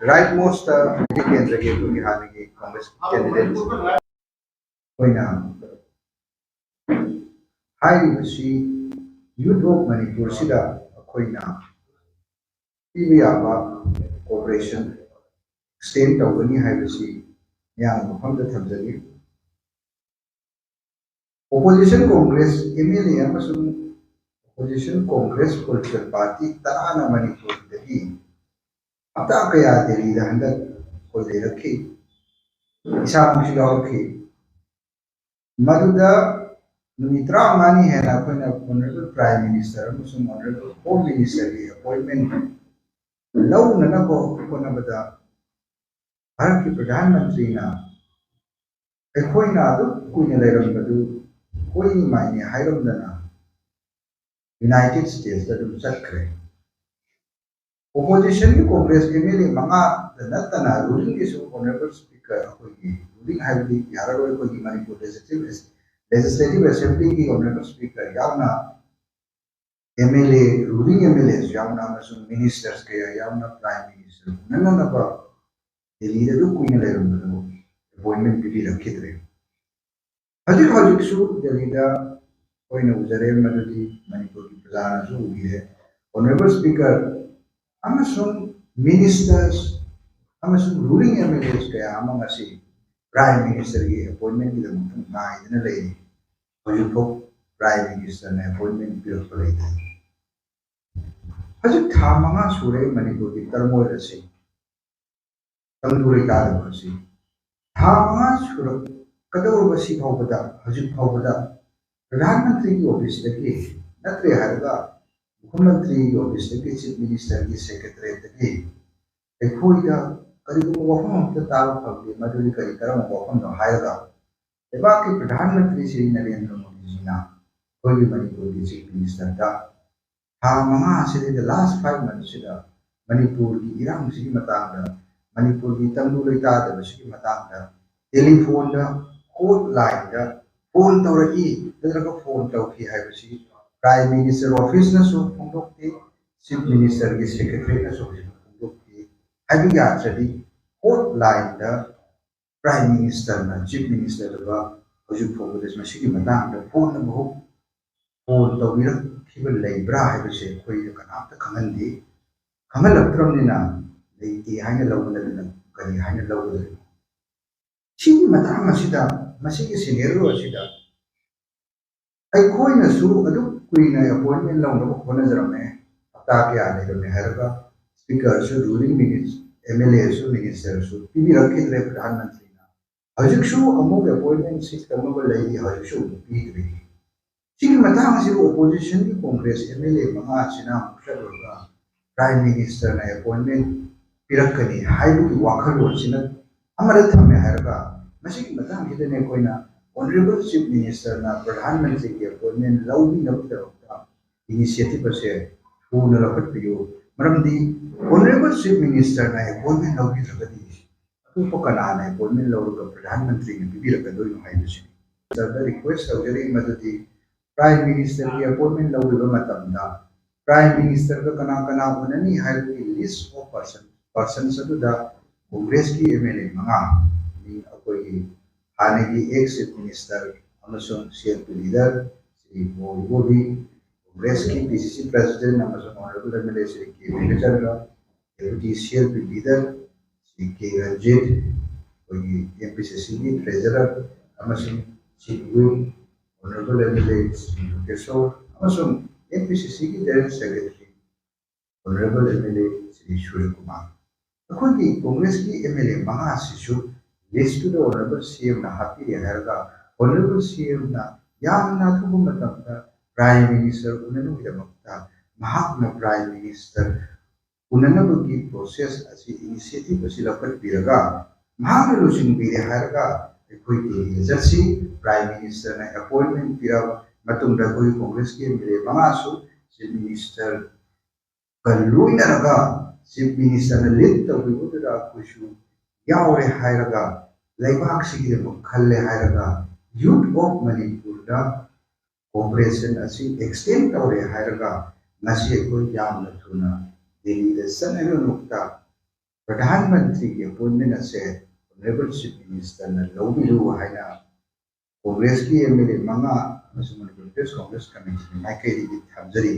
right most केंद्र के हाल के कांग्रेस कैंडिडेट होइना हाईरिबसी यूथ ऑफ मणिपुर सिदा अखोइना पीबीआबा कोऑपरेशन एक्सटेंड तौगनी हाईबसी yang mafamda thamjani opposition congress MLA amasung opposition congress political party tarana manipur dagi apta kaya deli da handa koi le rakhi isa mushi rakhi maduda numitra mani hai na koina honorable prime minister amasung honorable home minister ki appointment law na ko kona bada Bharat के प्रधानमंत्री ना कोई ना तो कोई ने ले रहा है कोई नहीं मायने हाइरम दना यूनाइटेड स्टेट्स का तो चल करे ओपोजिशन की कांग्रेस के मेरे मंगा दना तना रूलिंग के सो ऑनरेबल स्पीकर कोई रूलिंग हाइवली यार कोई मणिपुर लेजिस्लेटिव असेंबली की ऑनरेबल स्पीकर यावना एमएलए रूलिंग एमएलए यावना मसुम मिनिस्टर्स के यावना प्राइम मिनिस्टर नन्ना नबा दिल्ली दा कोई ने लेरम बदो अपॉइंटमेंट भी रखी थे हजिक हजिक सु दिल्ली दा कोई ने उजरे मददी मणिपुर की प्रधान सु हुई है ऑनरेबल स्पीकर अमसुम मिनिस्टर्स अमसुम रूलिंग एमएलएस के अमंगसी प्राइम मिनिस्टर की अपॉइंटमेंट की दम नाइदने ले हजिक को प्राइम मिनिस्टर ने अपॉइंटमेंट भी रख ले थे हजिक था मंगा सुरे मणिपुर की तरमोय रसी तंदूरी तार बसी थामा सुरक कदर बसी भावदा हजिक भावदा प्रधानमंत्री की ऑफिस तक नत्रे हरगा मुख्यमंत्री की ऑफिस तक चीफ मिनिस्टर की सेक्रेटरी तक एखोइदा करिगो वफम त तार फबे मदुली करि करम वफम न हायगा एबा के प्रधानमंत्री श्री नरेंद्र मोदी जी ना कोई मणिपुर की चीफ मिनिस्टर दा थामा से द लास्ट 5 मंथ्स सिदा मणिपुर की इरांग सी मतांगा मणिपुर की तंगू लेता दबसी मतांगा टेलीफोन दा कोड लाइन दा फोन तौरकी दरका फोन तौकी हाइबसी प्राइम मिनिस्टर ऑफिस न सो फोंदोक्ति चीफ मिनिस्टर की सेक्रेटरी न सो फोंदोक्ति हाइबी यात्रदी कोड लाइन दा प्राइम मिनिस्टर न चीफ मिनिस्टर दा हजु फोगदस मसी की मतांगा फोन न बहु फोन तौबिर खिबल लेब्रा हाइबसे कोई कनात खंगंदी खंगलक्त्रमनिना लेती हाइने लौगदना करी हाइने लौगदना ची मतांग असिदा मसी के सिनेरियो असिदा अखोइना सु अदु कुइना अपॉइंटमेंट लौनबो खोनजरमे हप्ता के आने रमे हरगा स्पीकर सु रूलिंग मिनिस्टर एमएलए सु मिनिस्टर सु पीबी रखिद्रे प्रधानमंत्री ना हजिक सु अमुक अपॉइंटमेंट सिक तमबो लेदी हजिक सु पीद्रे ची मतांग असिदा ओपोजिशन की कांग्रेस एमएलए मंगा सिना मुखरगा प्राइम मिनिस्टर ना अपॉइंटमेंट पिरकनी हाइबुकी वाखलोन सिना अमर थमे हरगा मसी की मतांग हिदने कोइना ऑनरेबल चीफ मिनिस्टर ना प्रधानमंत्री के अपॉइंटमेंट लौबी नबदरता इनिशिएटिव से फून लखत पियो मरमदी ऑनरेबल चीफ मिनिस्टर ना अपॉइंटमेंट लौबी रगदी अतु पकना ना अपॉइंटमेंट लौरगा प्रधानमंत्री ने बिबी रगदोय हाइबसी सरदा रिक्वेस्ट तौजरी मददी प्राइम मिनिस्टर की अपॉइंटमेंट लौबी मतमदा प्राइम मिनिस्टर का कना कना उननी हाइबकी लिस्ट ऑफ पर्सन सदुदा कांग्रेस की एमएलए मंगा नि अकोई हाने की एक चीफ मिनिस्टर अमसों सीएलपी लीडर श्री मोदी कांग्रेस की पीसीसी प्रेसिडेंट अमसों honourable MLA Shri K Venkatchandra deputy CLP leader Shri K Ranjit कोई एमपीसीसी की ट्रेजरर अमसों chief whip honourable MLA Shri Keshav अमसों एमपीसीसी की general secretary honourable MLA Shri Surya Kumar अखोई कांग्रेस की एमएलए महा सिसु list to the honourable CM ना हापी हरगा ऑनरेबल सीएम ना यामना थुबु मतमदा प्राइम मिनिस्टर उननु गिदमक्ता महात्मा प्राइम मिनिस्टर उननु की प्रोसेस असि इनिशिएटिव असि लपट बिरगा महान लुसिन बिरे हरगा अखोई की जर्सी प्राइम मिनिस्टर ना अपॉइंटमेंट बिरा मतुंदा कोई कांग्रेस की एमएलए महासु चीफ मिनिस्टर कलुइनरगा चीफ मिनिस्टर ने लीड तौबिबुदरा कुशु यावरे हायरगा लेबाक सिगे खल्ले हायरगा यूथ ऑफ मणिपुर दा कोऑपरेशन असि एक्सटेंड तौरे हायरगा नसी को याम थुना दिल्ली द सनरो नुक्ता प्रधानमंत्री की अपॉइंटमेंट असे ऑनरेबल चीफ मिनिस्टर ने लौबिरु हाइना कांग्रेस की एमएलए मंगा मनपुर प्रदेश कांग्रेस कमेटी माइकई थमजरी